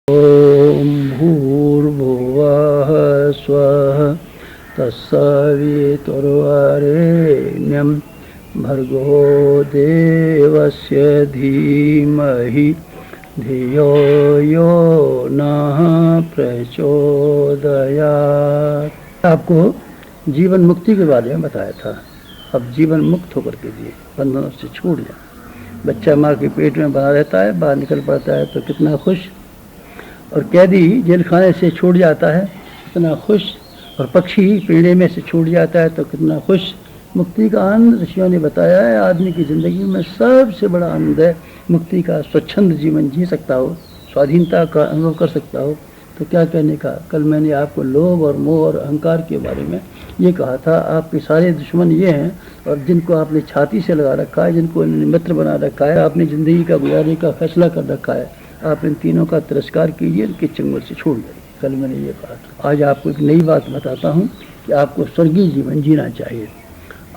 ॐ भूर्भुवः स्वः तत्सवितुर्वरेण्यं भर्गो देवस्य धीमहि धियो यो नः प्रचोदयात्। आपको जीवन मुक्ति के बारे में बताया था। अब जीवन मुक्त होकर के जिए, बंधनों से छूट जाए। बच्चा माँ के पेट में बना रहता है, बाहर निकल पड़ता है तो कितना खुश, और कैदी जेल खाने से छूट जाता है कितना खुश, और पक्षी पिंजरे में से छूट जाता है तो कितना खुश। मुक्ति का आनंद ऋषियों ने बताया है। आदमी की ज़िंदगी में सबसे बड़ा आनंद है मुक्ति का। स्वच्छंद जीवन जी सकता हो, स्वाधीनता का अनुभव कर सकता हो, तो क्या कहने का। कल मैंने आपको लोभ और मोह और अहंकार के बारे में ये कहा था। आपके सारे दुश्मन ये हैं, और जिनको आपने छाती से लगा रखा है, जिनको मित्र बना रखा है, आपने ज़िंदगी का गुजारने का फैसला कर रखा है, आप इन तीनों का तिरस्कार कीजिए, इनके चंगुल से छूट जाइए। कल मैंने ये कहा था। आज आपको एक नई बात बताता हूँ कि आपको स्वर्गीय जीवन जीना चाहिए।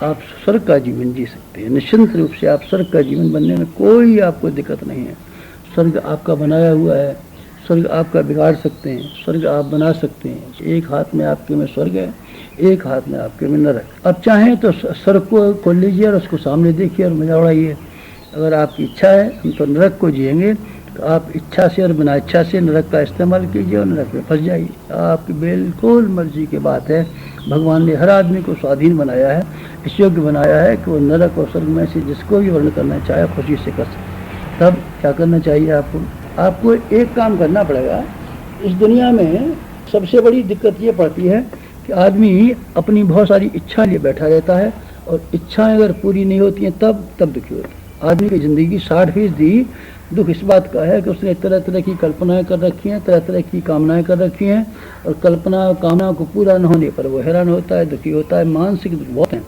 आप स्वर्ग का जीवन जी सकते हैं निश्चिंत रूप से। आप स्वर्ग का जीवन बनने में कोई आपको दिक्कत नहीं है। स्वर्ग आपका बनाया हुआ है, स्वर्ग आपका बिगाड़ सकते हैं, स्वर्ग आप बना सकते हैं। एक हाथ में आपके में स्वर्ग है, एक हाथ में आपके में नरक। अब चाहें तो स्वर्ग को खोल लीजिए और उसको सामने देखिए और मजा उड़ाइए। अगर आपकी इच्छा है हम तो नरक को जिएंगे, तो आप इच्छा से और बिना इच्छा से नरक का इस्तेमाल कीजिए और नरक में फंस जाइए। आपकी बिल्कुल मर्जी की बात है। भगवान ने हर आदमी को स्वाधीन बनाया है, इस योग्य बनाया है कि वो नरक और स्वर्ग में से जिसको भी वर्ण करना चाहे खुशी से कर सके। तब क्या करना चाहिए आपको? आपको एक काम करना पड़ेगा। इस दुनिया में सबसे बड़ी दिक्कत ये पड़ती है कि आदमी अपनी बहुत सारी इच्छा लिए बैठा रहता है, और इच्छाएं अगर पूरी नहीं होती हैं तब दुखी होता है। आदमी की ज़िंदगी की 60% दुख इस बात का है कि उसने तरह तरह की कल्पनाएं कर रखी हैं, तरह तरह की कामनाएं कर रखी हैं, और कल्पना कामना को पूरा न होने पर वो हैरान होता है, दुखी होता है। मानसिक दुख बहुत हैं।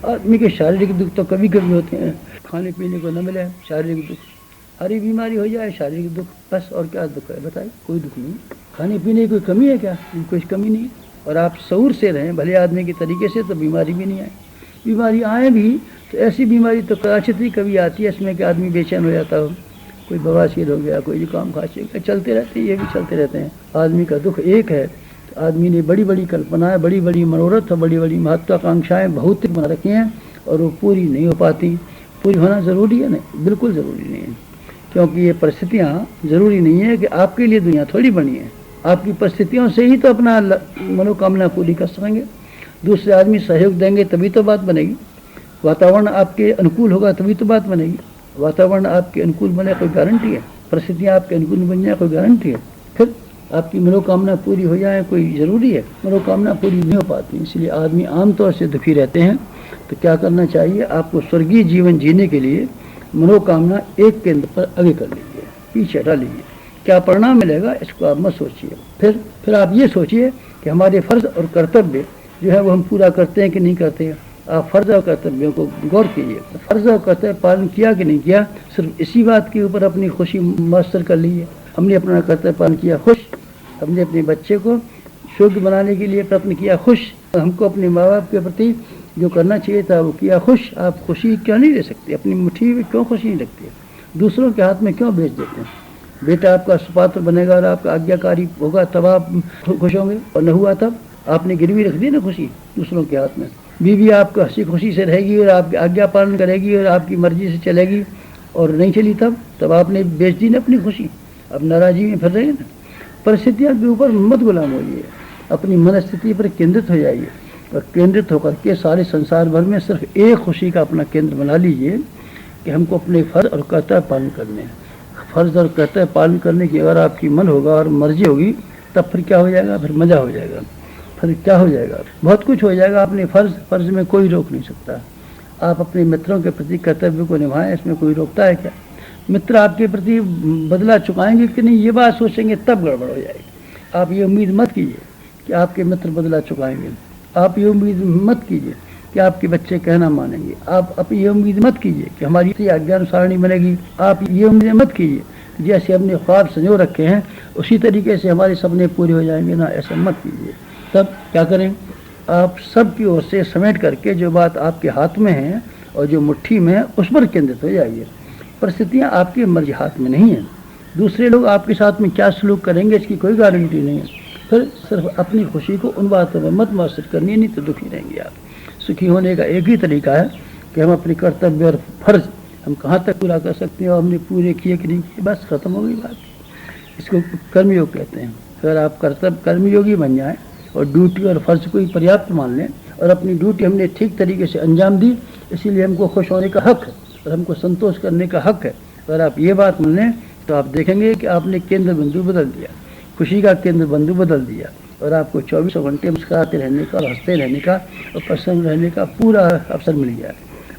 आदमी के शारीरिक दुख तो कभी कभी होते हैं, खाने पीने को न मिले शारीरिक दुख, हरी बीमारी हो जाए शारीरिक दुख, बस। और क्या दुख है बताइए? कोई दुख नहीं। खाने पीने की कोई कमी है क्या? कोई कमी नहीं। और आप शऊर से रहें भले आदमी के तरीके से, तो बीमारी भी नहीं आए। बीमारी आए भी तो ऐसी बीमारी तो कदाचित ही कभी आती है इसमें कि आदमी बेचैन हो जाता हो। कोई बवासीर हो गया, कोई जुकाम खांसी, चलते रहते हैं, ये भी चलते रहते हैं। आदमी का दुख एक है। तो आदमी ने बड़ी बड़ी कल्पनाएं, बड़ी बड़ी मनोरथ और बड़ी बड़ी महत्वाकांक्षाएं भौतिक बना रखी हैं, और वो पूरी नहीं हो पाती। पूरी होना ज़रूरी है? नहीं, बिल्कुल ज़रूरी नहीं है। क्योंकि ये परिस्थितियाँ ज़रूरी नहीं है कि आपके लिए दुनिया थोड़ी बनी है। आपकी परिस्थितियों से ही तो अपना मनोकामना पूरी कर सकेंगे। दूसरे आदमी सहयोग देंगे तभी तो बात बनेगी। वातावरण आपके अनुकूल होगा तभी तो बात बनेगी। वातावरण आपके अनुकूल बने कोई गारंटी है? परिस्थितियाँ आपके अनुकूल बन जाए कोई गारंटी है? फिर आपकी मनोकामना पूरी हो जाए कोई ज़रूरी है? मनोकामना पूरी नहीं हो पाती। इसलिए आदमी आमतौर से दुखी रहते हैं। तो क्या करना चाहिए आपको? स्वर्गीय जीवन जीने के लिए मनोकामना एक केंद्र पर आगे कर लीजिए, पीछे हटा लीजिए। क्या परिणाम मिलेगा इसको आप मत सोचिए। फिर आप ये सोचिए कि हमारे फर्ज और कर्तव्य जो है वो हम पूरा करते हैं कि नहीं करते हैं। आप फर्ज और कर्तव्यों को गौर कीजिए। फर्ज और कर्तव्य पालन किया कि नहीं किया, सिर्फ इसी बात के ऊपर अपनी खुशी मास्टर कर लीजिए। हमने अपना कर्तव्य पालन किया, खुश। हमने अपने बच्चे को शुद्ध बनाने के लिए प्रयत्न किया, खुश। हमको अपने माँ बाप के प्रति जो करना चाहिए था वो किया, खुश। आप खुशी क्यों नहीं ले सकते? अपनी मुट्ठी में क्यों खुशी नहीं रखते? दूसरों के हाथ में क्यों बेच देते हैं? बेटा आपका सुपात्र बनेगा और आपका आज्ञाकारी होगा तब आप खुश होंगे, और न हुआ तब आपने गिरवी रख दी ना खुशी दूसरों के हाथ में। बीवी आपको हंसी खुशी से रहेगी और आपकी आज्ञा पालन करेगी और आपकी मर्जी से चलेगी, और नहीं चली तब आपने बेच दी ना अपनी खुशी। अब नाराज़गी में फिर रहे ना। परिस्थितियों के ऊपर मत गुलाम होइए, अपनी मनस्थिति पर केंद्रित हो जाइए, और केंद्रित होकर के सारे संसार भर में सिर्फ एक खुशी का अपना केंद्र बना लीजिए कि हमको अपने फर्ज और कर्तव्य पालन करने हैं। फर्ज और कर्तव्य पालन करने की अगर आपकी मन होगा और मर्जी होगी, तब फिर क्या हो जाएगा? फिर मज़ा हो जाएगा। फिर क्या हो जाएगा? बहुत कुछ हो जाएगा। अपने फर्ज में कोई रोक नहीं सकता। आप अपने मित्रों के प्रति कर्तव्य को निभाएं, इसमें कोई रोकता है क्या? मित्र आपके प्रति बदला चुकाएंगे कि नहीं, ये बात सोचेंगे तब गड़बड़ हो जाएगी। आप ये उम्मीद मत कीजिए कि आपके मित्र बदला चुकाएंगे। आप ये उम्मीद मत कीजिए कि आपके बच्चे कहना मानेंगे। आप ये उम्मीद मत कीजिए कि हमारी आज्ञानुसारणी बनेगी। आप ये उम्मीद मत कीजिए कि जैसे हमने ख्वाब संजो रखे हैं उसी तरीके से हमारे सपने पूरे हो जाएंगे ना, ऐसा मत कीजिए। तब क्या करें? आप सब की ओर से समेट करके जो बात आपके हाथ में है और जो मुट्ठी में है उस पर केंद्रित हो जाइए। परिस्थितियाँ आपकी मर्जी हाथ में नहीं है। दूसरे लोग आपके साथ में क्या सलूक करेंगे इसकी कोई गारंटी नहीं है। फिर सिर्फ अपनी खुशी को उन बातों में मत मुअस्सर करनी है, नहीं तो दुखी रहेंगे आप। सुखी होने का एक ही तरीका है कि हम अपने कर्तव्य और फर्ज हम कहाँ तक पूरा कर सकते हैं और हमने पूरे किए कि नहीं किए, बस ख़त्म हो गई बात। इसको कर्मयोग कहते हैं। अगर आप कर्मयोगी बन जाएं और ड्यूटी और फर्ज को ही पर्याप्त मान लें और अपनी ड्यूटी हमने ठीक तरीके से अंजाम दी, इसीलिए हमको खुश होने का हक है और हमको संतोष करने का हक है। अगर आप ये बात मान लें तो आप देखेंगे कि आपने केंद्र बिंदु बदल दिया, खुशी का केंद्र बिंदु बदल दिया और आपको 24 घंटे मुस्कुराते रहने का और हंसते रहने का और प्रसन्न रहने का पूरा अवसर मिल गया।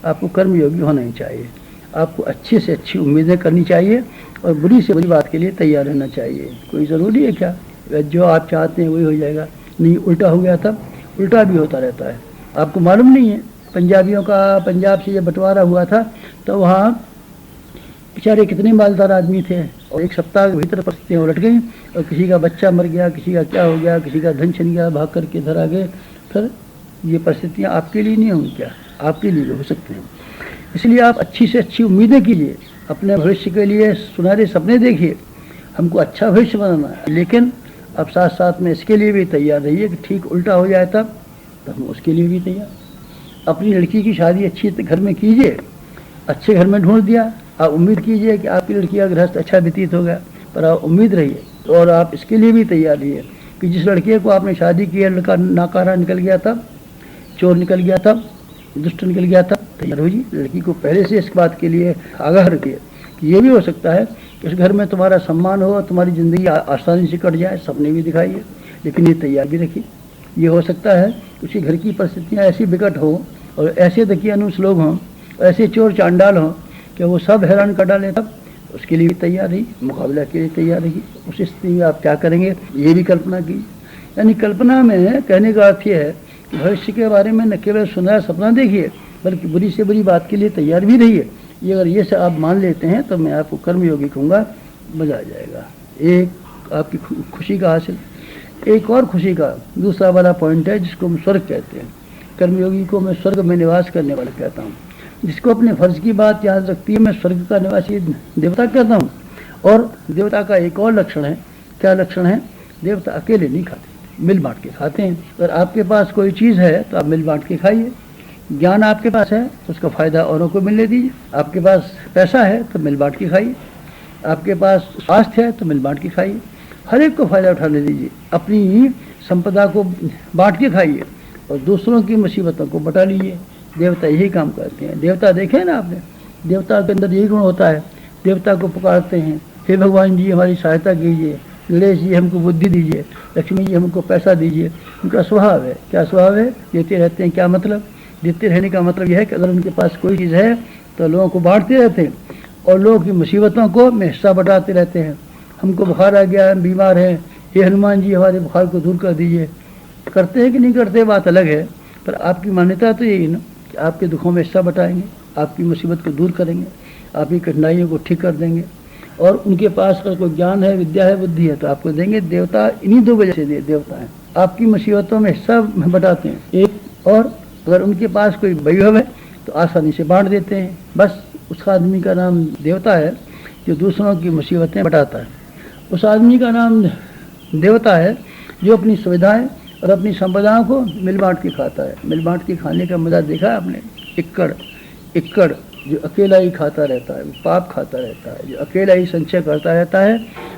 आपको कर्मयोगी होना ही चाहिए। आपको अच्छी से अच्छी उम्मीदें करनी चाहिए और बुरी से बुरी बात के लिए तैयार रहना चाहिए। कोई ज़रूरी है क्या जो आप चाहते हैं वही हो जाएगा? नहीं, उल्टा हो गया था, उल्टा भी होता रहता है। आपको मालूम नहीं है, पंजाबियों का पंजाब से जब बंटवारा हुआ था तो वहाँ बेचारे कितने मालदार आदमी थे और एक सप्ताह के भीतर परिस्थितियाँ उलट गई और किसी का बच्चा मर गया, किसी का क्या हो गया, किसी का धन छिन गया, भाग करके इधर आ गए। फिर ये परिस्थितियाँ आपके लिए नहीं होंगी क्या? आपके लिए हो सकते हैं। इसलिए आप अच्छी से अच्छी उम्मीदें कीजिए, अपने भविष्य के लिए सुनहरे सपने देखिए। हमको अच्छा भविष्य बनाना है, लेकिन अब साथ साथ में इसके लिए भी तैयार रहिए कि ठीक उल्टा हो जाए तब हम उसके लिए भी तैयार। अपनी लड़की की शादी अच्छी घर में कीजिए, अच्छे घर में ढूंढ दिया, आप उम्मीद कीजिए कि आपकी लड़की का गृहस्थ अच्छा व्यतीत हो गया, पर आप उम्मीद रहिए और आप इसके लिए भी तैयार रहिए कि जिस लड़के को आपने शादी की है लड़का नाकारा निकल गया था, चोर निकल गया था, दुष्ट निकल गया था, तैयार हो जी। लड़की को पहले से इस बात के लिए आगाह रखिए कि ये भी हो सकता है कि इस घर में तुम्हारा सम्मान हो, तुम्हारी ज़िंदगी आसानी से कट जाए, सपने भी दिखाइए, लेकिन ये तैयार भी रखिए। ये हो सकता है उसके घर की परिस्थितियाँ ऐसी विकट हो और ऐसे दकियानुस लोग हों, ऐसे चोर चांडाल हों कि वो सब हैरान कर डालें, तब उसके लिए भी तैयार रही, मुकाबला के लिए तैयार रही। उस स्थिति में आप क्या करेंगे ये भी कल्पना कीजिए। यानी कल्पना में कहने का अर्थ ये है कि भविष्य के बारे में न केवल सुनहरा सपना देखिए बल्कि बुरी से बुरी बात के लिए तैयार भी रहिए। ये अगर ये से आप मान लेते हैं तो मैं आपको कर्मयोगी कहूँगा, मज़ा आ जाएगा। एक आपकी खुशी का हासिल, एक और खुशी का दूसरा वाला पॉइंट है जिसको हम स्वर्ग कहते हैं। कर्मयोगी को मैं स्वर्ग में निवास करने वाला कहता हूँ। जिसको अपने फर्ज की बात याद रखती है मैं स्वर्ग का निवासी देवता कहता हूँ। और देवता का एक और लक्षण है, क्या लक्षण है? देवता अकेले नहीं खाते, मिल बांट के खाते हैं। अगर आपके पास कोई चीज़ है तो आप मिल बांट के खाइए। ज्ञान आपके पास है तो उसका फ़ायदा औरों को मिलने दीजिए। आपके पास पैसा है तो मिल बांट के खाइए। आपके पास स्वास्थ्य है तो मिल बांट के खाइए। हर एक को फ़ायदा उठाने दीजिए। अपनी संपदा को बांट के खाइए और दूसरों की मुसीबतों को बटा लीजिए। देवता यही काम करते हैं। देवता देखे ना आपने, देवता के अंदर यही गुण होता है। देवता को पुकारते हैं, हे भगवान जी हमारी सहायता कीजिए, गणेश जी हमको बुद्धि दीजिए, लक्ष्मी जी हमको पैसा दीजिए। उनका स्वभाव है। क्या स्वभाव है? देते रहते हैं। क्या मतलब? देते रहने का मतलब यह है कि अगर उनके पास कोई चीज़ है तो लोगों को बांटते रहते हैं और लोगों की मुसीबतों को में हिस्सा बटाते रहते हैं। हमको बुखार आ गया, हम बीमार हैं, हे हनुमान जी हमारे बुखार को दूर कर दीजिए। करते हैं कि नहीं करते बात अलग है, पर आपकी मान्यता तो यही ना कि आपके दुखों में हिस्सा बटाएंगे, आपकी मुसीबत को दूर करेंगे, आपकी कठिनाइयों को ठीक कर देंगे। और उनके पास अगर कोई ज्ञान है, विद्या है, बुद्धि है तो आपको देंगे। देवता इन्हीं दो वजह से देवता हैं, आपकी मुसीबतों में हिस्सा बटाते हैं एक, और अगर उनके पास कोई वैभव है तो आसानी से बांट देते हैं। बस उस आदमी का नाम देवता है जो दूसरों की मुसीबतें बटाता है। उस आदमी का नाम देवता है जो अपनी सुविधाएं और अपनी संपदाओं को मिल बांट के खाता है। मिल बांट के खाने का मज़ा देखा है आपने? इक्कड़ जो अकेला ही खाता रहता है वो पाप खाता रहता है। जो अकेला ही संचय करता रहता है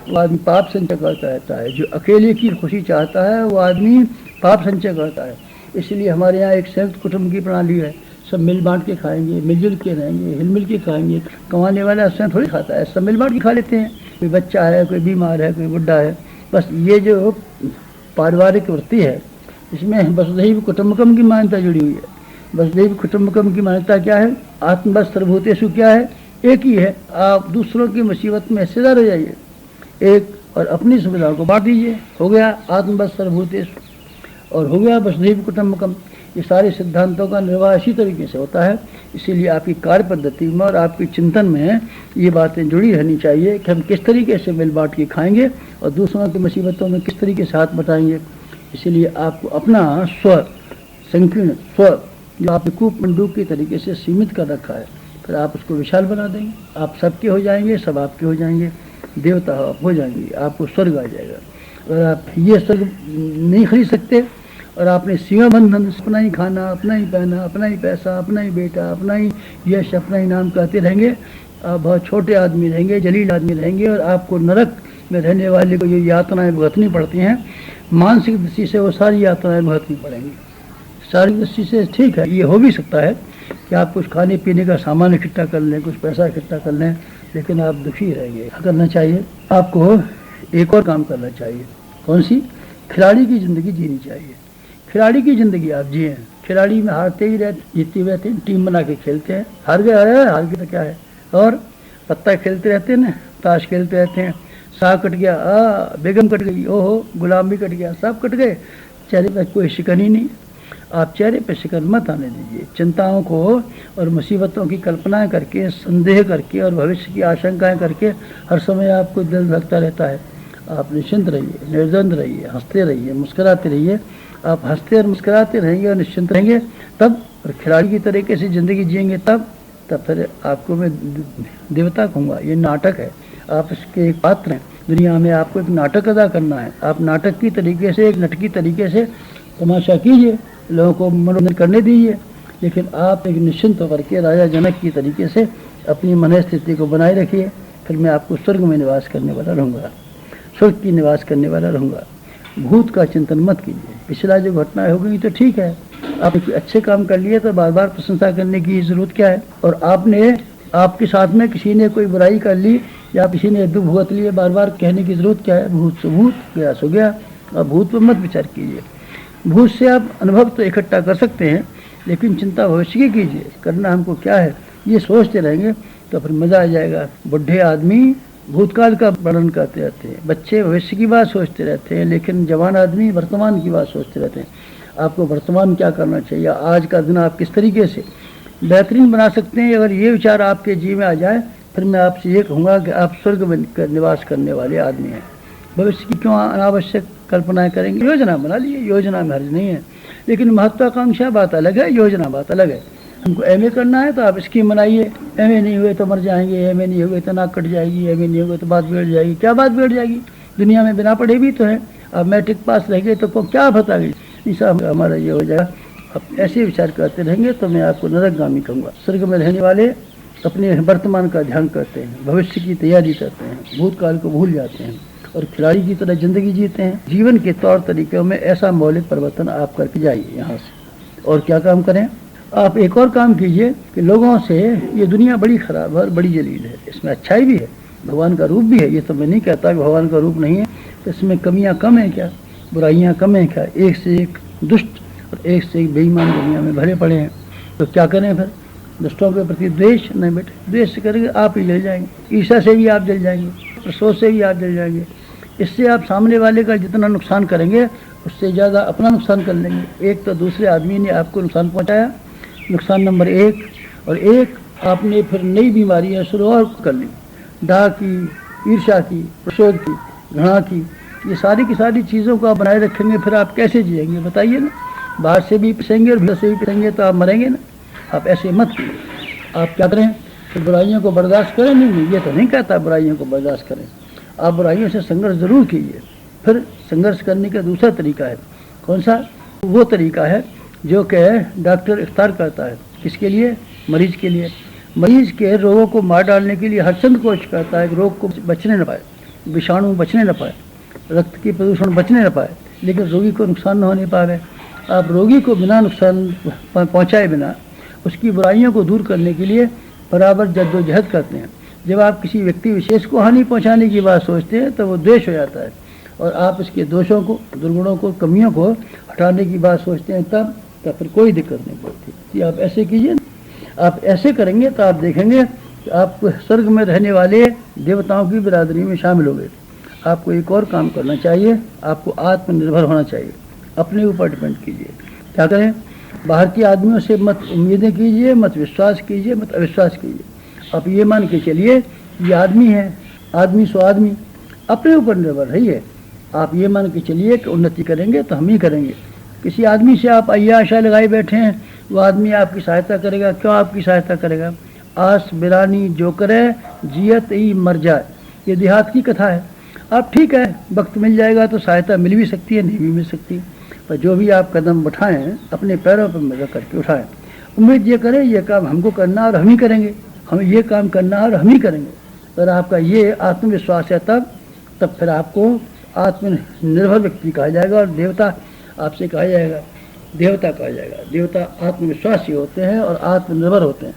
वो आदमी पाप संचय करता रहता है। जो अकेले की खुशी चाहता है वो आदमी पाप संचय करता है। इसलिए हमारे यहाँ एक संयुक्त कुटुंब की प्रणाली है। सब मिल बांट के खाएंगे, मिलजुल के रहेंगे, हिल मिल के खाएंगे। कमाने वाला स्वयं थोड़ी खाता है, सब मिल बांट के खा लेते हैं। कोई बच्चा है, कोई बीमार है, कोई बुढ़ा है। बस ये जो पारिवारिक वृत्ति है इसमें वसुधैव कुटुम्बकम की मान्यता जुड़ी हुई है। वसुधैव कुटुम्बकम की मान्यता क्या है? आत्मवत् सर्वभूतेषु क्या है? एक ही है। आप दूसरों की मुसीबत में हिस्सेदार हो जाइए एक, और अपनी सुविधाओं को बांट दीजिए। हो गया आत्मवत् सर्वभूतेषु और हो गया वसुधैव कुटुम्बकम। ये सारे सिद्धांतों का निर्वाह इसी तरीके से होता है। इसीलिए आपकी कार्य पद्धति में और आपके चिंतन में ये बातें जुड़ी रहनी चाहिए कि हम किस तरीके से मिल बांट के खाएंगे और दूसरों की मुसीबतों में किस तरीके से हाथ बटाएंगे। इसीलिए आपको अपना स्व संकीर्ण स्व जो आपने कूप मंडूक के तरीके से सीमित कर रखा है, फिर आप उसको विशाल बना देंगे। आप सबके हो जाएंगे, सब आपके हो जाएंगे। देवता आप हो जाएंगे, आपको स्वर्ग आ जाएगा। अगर आप ये स्वर्ग नहीं खरीद सकते और आपने सीमा बंधन अपना ही खाना, अपना ही पहना, अपना ही पैसा, अपना ही बेटा, अपना ही यश, अपना ही नाम कहते रहेंगे, आप बहुत छोटे आदमी रहेंगे, जलील आदमी रहेंगे और आपको नरक में रहने वाले को ये यातनाएं भुगतनी पड़ती हैं। मानसिक दृष्टि से वो सारी यातनाएं भुगतनी पड़ेंगी। शारीरिक दृष्टि से ठीक है, ये हो भी सकता है कि आप कुछ खाने पीने का सामान इकट्ठा कर लें, कुछ पैसा इकट्ठा कर लें, लेकिन आप दुखी रहेंगे। क्या करना चाहिए आपको? एक और काम करना चाहिए। कौन सी? खिलाड़ी की ज़िंदगी जीनी चाहिए। खिलाड़ी की ज़िंदगी आप जिए। खिलाड़ी में हारते ही रहते, जीतते हुए रहते हैं, टीम बना के खेलते हैं। हार गए, अरे हार गए तो क्या है, और पत्ता खेलते रहते हैं ना, ताश खेलते रहते हैं। शाह कट गया, बेगम कट गई, ओहो गुलाम भी कट गया, सब कट गए, चेहरे पर कोई शिकन ही नहीं। आप चेहरे पर शिकन मत आने दीजिए। चिंताओं को और मुसीबतों की कल्पनाएं करके, संदेह करके और भविष्य की आशंकाएं करके हर समय आपको दिल धड़कता रहता है। आप निश्चिंत रहिए, निर्द्वंद रहिए, हंसते रहिए, मुस्कुराते रहिए। आप हंसते और मुस्कुराते रहेंगे और निश्चिंत रहेंगे तब, और खिलाड़ी की तरीके से ज़िंदगी जिएंगे तब फिर आपको मैं देवता कहूँगा। ये नाटक है, आप इसके एक पात्र हैं। दुनिया में आपको एक नाटक अदा करना है। आप नाटक की तरीके से, एक नटकी तरीके से तमाशा कीजिए, लोगों को मनोरंजन करने दीजिए, लेकिन आप एक निश्चिंत होकर के राजा जनक की तरीके से अपनी मन स्थिति को बनाए रखिए। फिर मैं आपको स्वर्ग में निवास करने वाला रहूँगा, स्वर्ग की निवास करने वाला रहूँगा। भूत का चिंतन मत कीजिए। पिछला जो घटनाएं हो गई तो ठीक है, आप अच्छे काम कर लिए तो बार बार प्रशंसा करने की ज़रूरत क्या है। और आपने, आपके साथ में किसी ने कोई बुराई कर ली या किसी ने दुख भुगत लिए, बार बार कहने की ज़रूरत क्या है। भूत से भूत, गया सो गया। और भूत पर मत विचार कीजिए। भूत से आप अनुभव तो इकट्ठा कर सकते हैं, लेकिन चिंता भविष्य की कीजिए। करना हमको क्या है ये सोचते रहेंगे तो फिर मज़ा आ जाएगा। बुढ़े आदमी भूतकाल का वर्णन करते रहते हैं, बच्चे भविष्य की बात सोचते रहते हैं, लेकिन जवान आदमी वर्तमान की बात सोचते रहते हैं। आपको वर्तमान क्या करना चाहिए, आज का दिन आप किस तरीके से बेहतरीन बना सकते हैं। अगर ये विचार आपके जी में आ जाए, फिर मैं आपसे ये कहूँगा कि आप स्वर्ग में निवास करने वाले आदमी हैं। भविष्य की क्यों अनावश्यक कल्पनाएं करेंगे। योजना बना लीजिए, योजना में हर्ज नहीं है, लेकिन महत्वाकांक्षा बात अलग है, योजना बात अलग है। हमको एमए करना है तो आप स्कीम बनाइए। एमए नहीं हुए तो मर जाएंगे, एमए नहीं हुए तो नाक कट जाएगी, एमए नहीं हुए तो बात बिगड़ जाएगी। क्या बात बिगड़ जाएगी? दुनिया में बिना पढ़े भी तो है। आप मैट्रिक पास रह गए तो क्या बता गई, ऐसा हमारा ये हो जाएगा। आप ऐसे विचार करते रहेंगे तो मैं आपको नरकगामी कहूँगा। स्वर्ग में रहने वाले अपने वर्तमान का ध्यान करते हैं, भविष्य की तैयारी करते हैं, भूतकाल को भूल जाते हैं और खिलाड़ी की तरह जिंदगी जीते हैं। जीवन के तौर तरीकों में ऐसा मौलिक परिवर्तन आप करके जाइए यहाँ से। और क्या काम करें? आप एक और काम कीजिए कि लोगों से, ये दुनिया बड़ी खराब है और बड़ी जलील है, इसमें अच्छाई भी है, भगवान का रूप भी है। ये तो मैं नहीं कहता कि भगवान का रूप नहीं है, तो इसमें कमियां कम है क्या, बुराइयां कम है क्या? एक से एक दुष्ट और एक से एक बेईमान दुनिया में भरे पड़े हैं। तो क्या करें फिर? दुष्टों के प्रति द्वेष नहीं बेटे, द्वेष से करेंगे आप ही जल जाएंगे, ईर्ष्या से भी आप जल जाएंगे, प्रसोद से भी आप जल जाएंगे। इससे आप सामने वाले का जितना नुकसान करेंगे उससे ज़्यादा अपना नुकसान कर लेंगे। एक तो दूसरे आदमी ने आपको नुकसान पहुंचाया, नुकसान नंबर 1, और एक आपने फिर नई बीमारियां शुरू और कर ली, डाह की, ईर्ष्या की, प्रसोद की, घृणा की। ये सारी की सारी चीज़ों को आप बनाए रखेंगे, फिर आप कैसे जिएंगे बताइए ना। बाहर से भी पिसेंगे और भीतर से भी पिसेंगे तो आप मरेंगे ना। आप ऐसे मत कीजिए। आप क्या करें? तो बुराइयों को बर्दाश्त करें। नहीं, ये तो नहीं कहता बुराइयों को बर्दाश्त करें। आप बुराइयों से संघर्ष जरूर कीजिए। फिर संघर्ष करने का दूसरा तरीका है। कौन सा? वो तरीका है जो कि डॉक्टर इख्तियार करता है। किसके लिए? मरीज के लिए। मरीज के रोगों को मार डालने के लिए हरचंद कोशिश करता है कि रोग को बचने न पाए, विषाणु बचने न पाए, रक्त की प्रदूषण बचने न पाए, लेकिन रोगी को नुकसान न होने पाए। आप रोगी को बिना नुकसान पहुँचाए बिना उसकी बुराइयों को दूर करने के लिए बराबर जद्दोजहद करते हैं। जब आप किसी व्यक्ति विशेष को हानि पहुंचाने की बात सोचते हैं तो वो द्वेष हो जाता है, और आप इसके दोषों को, दुर्गुणों को, कमियों को हटाने की बात सोचते हैं तब फिर कोई दिक्कत नहीं पड़ती। आप ऐसे कीजिए। आप ऐसे करेंगे तो आप देखेंगे कि आप स्वर्ग में रहने वाले देवताओं की बिरादरी में शामिल हो गए। आपको एक और काम करना चाहिए, आपको आत्मनिर्भर होना चाहिए। अपने ऊपर डिपेंड कीजिए। क्या करें? बाहर के आदमियों से मत उम्मीदें कीजिए, मत विश्वास कीजिए, मत अविश्वास कीजिए। आप ये मान के चलिए ये आदमी है, आदमी सो आदमी। अपने ऊपर निर्भर रहिए। आप ये मान के चलिए कि उन्नति करेंगे तो हम ही करेंगे। किसी आदमी से आप आशा लगाए बैठे हैं, वो आदमी आपकी सहायता करेगा। क्यों आपकी सहायता करेगा? आस बिरानी जो करे जियत ही मर जाए। ये देहात की कथा है। आप ठीक है, वक्त मिल जाएगा तो सहायता मिल भी सकती है, नहीं भी मिल सकती, पर जो भी आप कदम उठाएं अपने पैरों पर मदद करके उठाएं। उम्मीद ये करें ये काम हमको करना और हम ही करेंगे, हम ये काम करना और हम ही करेंगे। अगर आपका ये आत्मविश्वास है तब फिर आपको आत्मनिर्भर व्यक्ति कहा जाएगा और देवता आपसे कहा जाएगा, देवता कहा जाएगा। देवता आत्मविश्वासी होते हैं और आत्मनिर्भर होते हैं।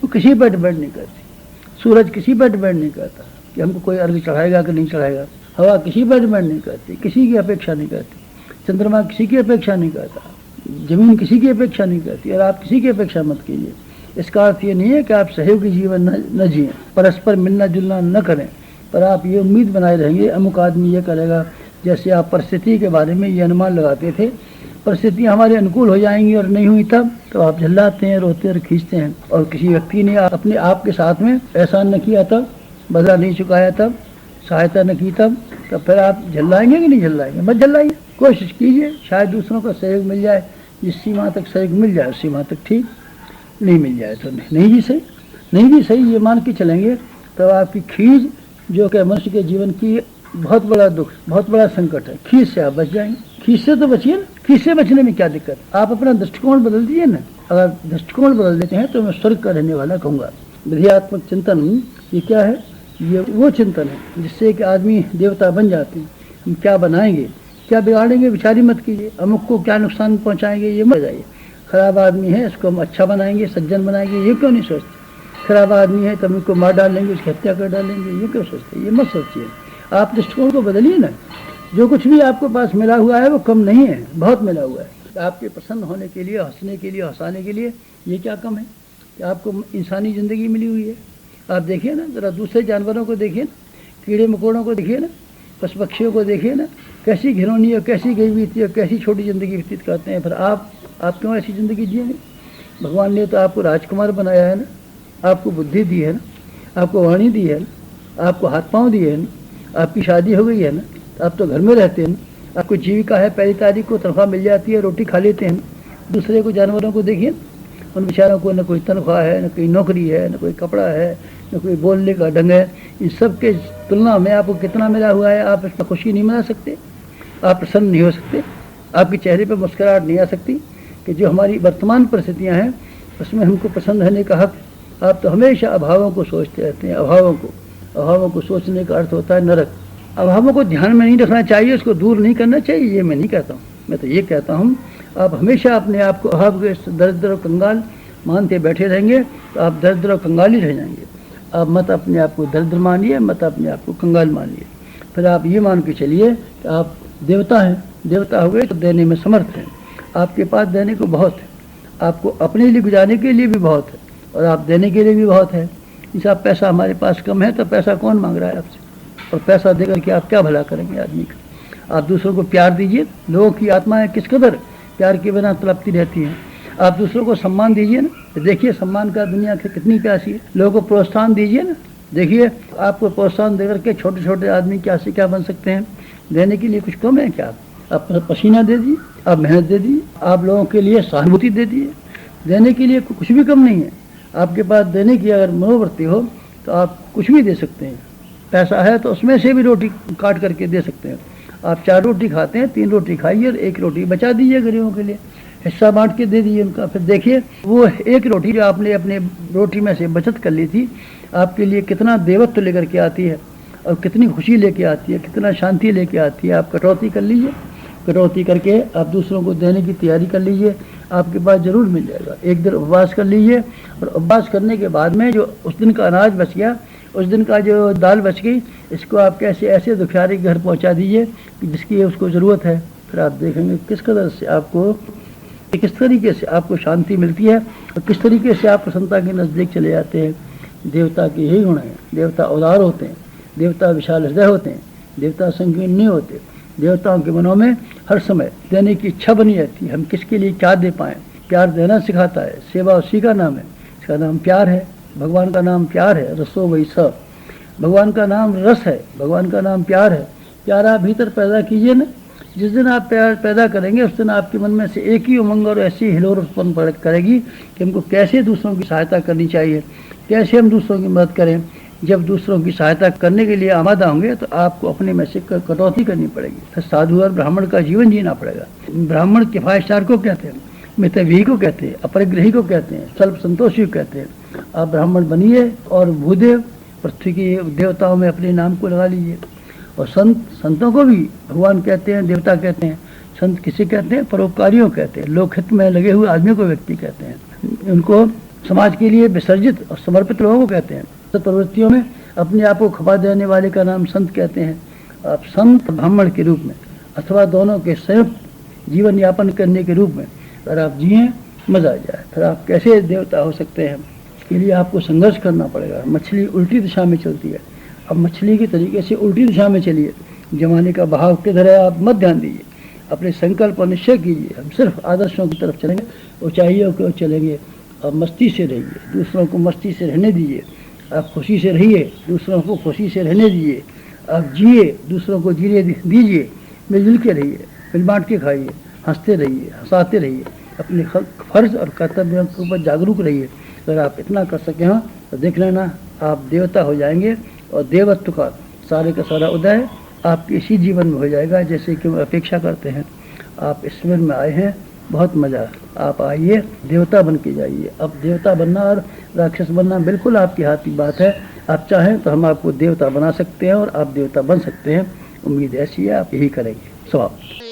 वो किसी पर डिपेंड नहीं करती। सूरज किसी पर डिपेंड नहीं करता कि हमको कोई अर्घ चढ़ाएगा कि नहीं चढ़ाएगा। हवा किसी पर डिपेंड नहीं करती, किसी की अपेक्षा नहीं करती। चंद्रमा किसी की अपेक्षा नहीं करता, जमीन किसी की अपेक्षा नहीं करती, और आप किसी की अपेक्षा मत कीजिए। इसका अर्थ ये नहीं है कि आप सहयोगी जीवन न जिएं, परस्पर मिलना जुलना न करें, पर आप ये उम्मीद बनाए रहेंगे अमुक आदमी ये करेगा। जैसे आप परिस्थिति के बारे में ये अनुमान लगाते थे, परिस्थितियाँ हमारे अनुकूल हो जाएंगी और नहीं हुई तब तो आप झल्लाते हैं, रोते और खींचते हैं। और किसी व्यक्ति ने अपने आप के साथ में एहसान न किया तब, बदला नहीं चुकाया तब, सहायता न की तब फिर आप झल्लाएंगे कि नहीं झल्लाएंगे? मत झल्लाइए, कोशिश कीजिए, शायद दूसरों का सहयोग मिल जाए। जिस सीमा तक सहयोग मिल जाए उस सीमा तक ठीक, नहीं मिल जाए तो नहीं जी सही, नहीं जी सही, ये मान के चलेंगे तो आपकी खींच जो कि मनुष्य के जीवन की बहुत बड़ा दुख, बहुत बड़ा संकट है, खींच से आप बच जाएंगे। खींच से तो बचिए ना, खींच से बचने में क्या दिक्कत? आप अपना दृष्टिकोण बदल दीजिए ना। अगर दृष्टिकोण बदल देते हैं तो मैं स्वर्ग का रहने वाला कहूँगा। विधेयात्मक चिंतन ये क्या है? ये वो चिंतन है जिससे कि आदमी देवता बन जाते हैं। हम क्या बनाएंगे, क्या बिगाड़ेंगे, विचार ही मत कीजिए। अमुक को क्या नुकसान पहुँचाएंगे ये मत जाइए। खराब आदमी है इसको हम अच्छा बनाएंगे, सज्जन बनाएंगे, ये क्यों नहीं सोचते? खराब आदमी है तो हम इसको मार डालेंगे, उसकी हत्या कर डालेंगे, ये क्यों सोचते? ये मत सोचिए। आप दृष्टिकोण को बदलिए ना। जो कुछ भी आपके पास मिला हुआ है वो कम नहीं है, बहुत मिला हुआ है। आपके प्रसन्न होने के लिए, हंसने के लिए, हंसाने के लिए ये क्या कम है कि आपको इंसानी ज़िंदगी मिली हुई है। आप देखिए ना, ज़रा दूसरे जानवरों को देखिए ना, कीड़े मकोड़ों को देखिए ना, पशु पक्षियों को देखिए ना, कैसी घिनौनी और कैसी गई बीती और कैसी छोटी ज़िंदगी व्यतीत करते हैं। फिर आप क्यों ऐसी ज़िंदगी जिएंगे? भगवान ने तो आपको राजकुमार बनाया है ना, आपको बुद्धि दी है ना, आपको वाणी दी है ना, आपको हाथ पाँव दिए है ना, आपकी शादी हो गई है ना, आप तो घर में रहते हैं ना, आपको जीविका है, पहली तारीख को तनख्वाह मिल जाती है, रोटी खा लेते हैं। दूसरे को जानवरों को देखिए, उन बेचारों को न कोई तनख्वाह है, न कोई नौकरी है, न कोई कपड़ा है, न कोई बोलने का ढंग है। इन सब के तुलना में आपको कितना मिला हुआ है? आप इसमें खुशी नहीं मना सकते, आप प्रसन्न नहीं हो सकते, आपके चेहरे पर मुस्कुराहट नहीं आ सकती कि जो हमारी वर्तमान परिस्थितियाँ हैं उसमें हमको पसंद रहने का हक। आप तो हमेशा अभावों को सोचते रहते हैं। अभावों को सोचने का अर्थ होता है नरक। अभावों को ध्यान में नहीं रखना चाहिए, उसको दूर नहीं करना चाहिए, ये मैं नहीं कहता हूँ। मैं तो ये कहता हूँ आप हमेशा अपने आप को अभाव के दरिद्र और कंगाल मानते बैठे रहेंगे तो आप दरिद्र और कंगाल ही रह जाएंगे। आप मत अपने आप को दरिद्र मानिए, मत अपने आप को कंगाल मानिए। फिर आप ये मान के चलिए कि आप देवता हैं। देवता हो गए तो देने में समर्थ हैं। आपके पास देने को बहुत है, आपको अपने लिए गुजारने के लिए भी बहुत है और आप देने के लिए भी बहुत है। जैसे आप पैसा हमारे पास कम है तो पैसा कौन मांग रहा है आपसे? और पैसा देकर के आप क्या भला करेंगे आदमी का? आप दूसरों को प्यार दीजिए। लोगों की आत्माएं किस कदर प्यार के बिना तड़पती रहती हैं। आप दूसरों को सम्मान दीजिए ना, देखिए सम्मान का दुनिया की कितनी प्यासी है। लोगों को प्रोत्साहन दीजिए ना, देखिए आपको प्रोत्साहन देकर के छोटे छोटे आदमी क्या से क्या बन सकते हैं। देने के लिए कुछ कम है क्या? आप पसीना दे दीजिए, आप मेहनत दे दीजिए, आप लोगों के लिए सहानुभूति दे दीजिए। देने के लिए कुछ भी कम नहीं है। आपके पास देने की अगर मनोवृत्ति हो तो आप कुछ भी दे सकते हैं। पैसा है तो उसमें से भी रोटी काट करके दे सकते हैं। आप 4 रोटी खाते हैं, 3 रोटी खाइए और 1 रोटी बचा दीजिए गरीबों के लिए, हिस्सा बांट के दे दीजिए उनका। फिर देखिए वो 1 रोटी जो आपने अपने रोटी में से बचत कर ली थी आपके लिए कितना देवत्व लेकर के आती है और कितनी खुशी लेके आती है, कितना शांति लेके आती है। आप कटौती कर लीजिए, कटौती करके आप दूसरों को देने की तैयारी कर लीजिए, आपके पास जरूर मिल जाएगा। एक दिन उपवास कर लीजिए और उपवास करने के बाद में जो उस दिन का अनाज बच गया, उस दिन का जो दाल बच गई, इसको आप कैसे ऐसे दुखियारे के घर पहुंचा दीजिए कि जिसकी उसको ज़रूरत है। फिर आप देखेंगे किस कदर से आपको, किस तरीके से आपको शांति मिलती है और किस तरीके से आप प्रसन्नता के नज़दीक चले जाते हैं। देवता के यही गुण हैं। देवता उदार होते हैं, देवता विशाल हृदय होते हैं, देवता संकीर्ण नहीं होते। देवताओं के मनों में हर समय देने की इच्छा बनी रहती है। हम किसके लिए क्या दे पाएँ। प्यार देना सिखाता है, सेवा उसी का नाम है, इसका नाम प्यार है। भगवान का नाम प्यार है, रसो वही सब। भगवान का नाम रस है, भगवान का नाम प्यार है। प्यार आप भीतर पैदा कीजिए ना। जिस दिन आप प्यार पैदा करेंगे उस दिन आपके मन में से एक ही उमंग और ऐसी हिलोर उत्पन्न करेगी कि हमको कैसे दूसरों की सहायता करनी चाहिए, कैसे हम दूसरों की मदद करें। जब दूसरों की सहायता करने के लिए आमादा होंगे तो आपको अपने में से कटौती करनी पड़ेगी। तो साधु और ब्राह्मण का जीवन जीना पड़ेगा। ब्राह्मण किफायतदार को कहते हैं, मितव्ययी को कहते हैं, अपरिग्रही को कहते हैं, स्वल्प संतोषी को कहते हैं। आप ब्राह्मण बनिए और भूदेव पृथ्वी के देवताओं में अपने नाम को लगा लीजिए। और संतों को भी भगवान कहते हैं, देवता कहते हैं। संत किसे कहते हैं? परोपकारियों कहते हैं, लोकहित में लगे हुए आदमियों को व्यक्ति कहते हैं। उनको समाज के लिए विसर्जित और समर्पित लोगों को कहते हैं। तो प्रवृत्तियों में अपने आप को खपा देने वाले का नाम संत कहते हैं। आप संत ब्राह्मण के रूप में अथवा दोनों के संयुक्त जीवन यापन करने के रूप में अगर आप जिए, मजा आ जाए। फिर आप कैसे देवता हो सकते हैं? इसके लिए आपको संघर्ष करना पड़ेगा। मछली उल्टी दिशा में चलती है, अब मछली के तरीके से उल्टी दिशा में चलिए। जमाने का बहाव किधर है आप मत ध्यान दीजिए, अपने संकल्प और निश्चय कीजिए। हम सिर्फ आदर्शों की तरफ चलेंगे, ऊंचाइयों की ओर चलेंगे। और मस्ती से रहिए, दूसरों को मस्ती से रहने दीजिए। आप खुशी से रहिए, दूसरों को खुशी से रहने दीजिए। आप जिए, दूसरों को जीने दीजिए। मिलजुल के रहिए, मिल बांट के खाइए, हंसते रहिए, हंसाते रहिए। अपने फर्ज और कर्तव्यों के ऊपर जागरूक रहिए। अगर आप इतना कर सके हैं तो देख लेना आप देवता हो जाएंगे। और देवत्व का सारा उदय आपके इसी जीवन में हो जाएगा जैसे कि वो अपेक्षा करते हैं। आप इस शिविर में आए हैं, बहुत मज़ा। आप आइए, देवता बन के जाइए। अब देवता बनना और राक्षस बनना बिल्कुल आपके हाथ की बात है। आप चाहें तो हम आपको देवता बना सकते हैं और आप देवता बन सकते हैं। उम्मीद ऐसी है आप यही करेंगे। समाप्त।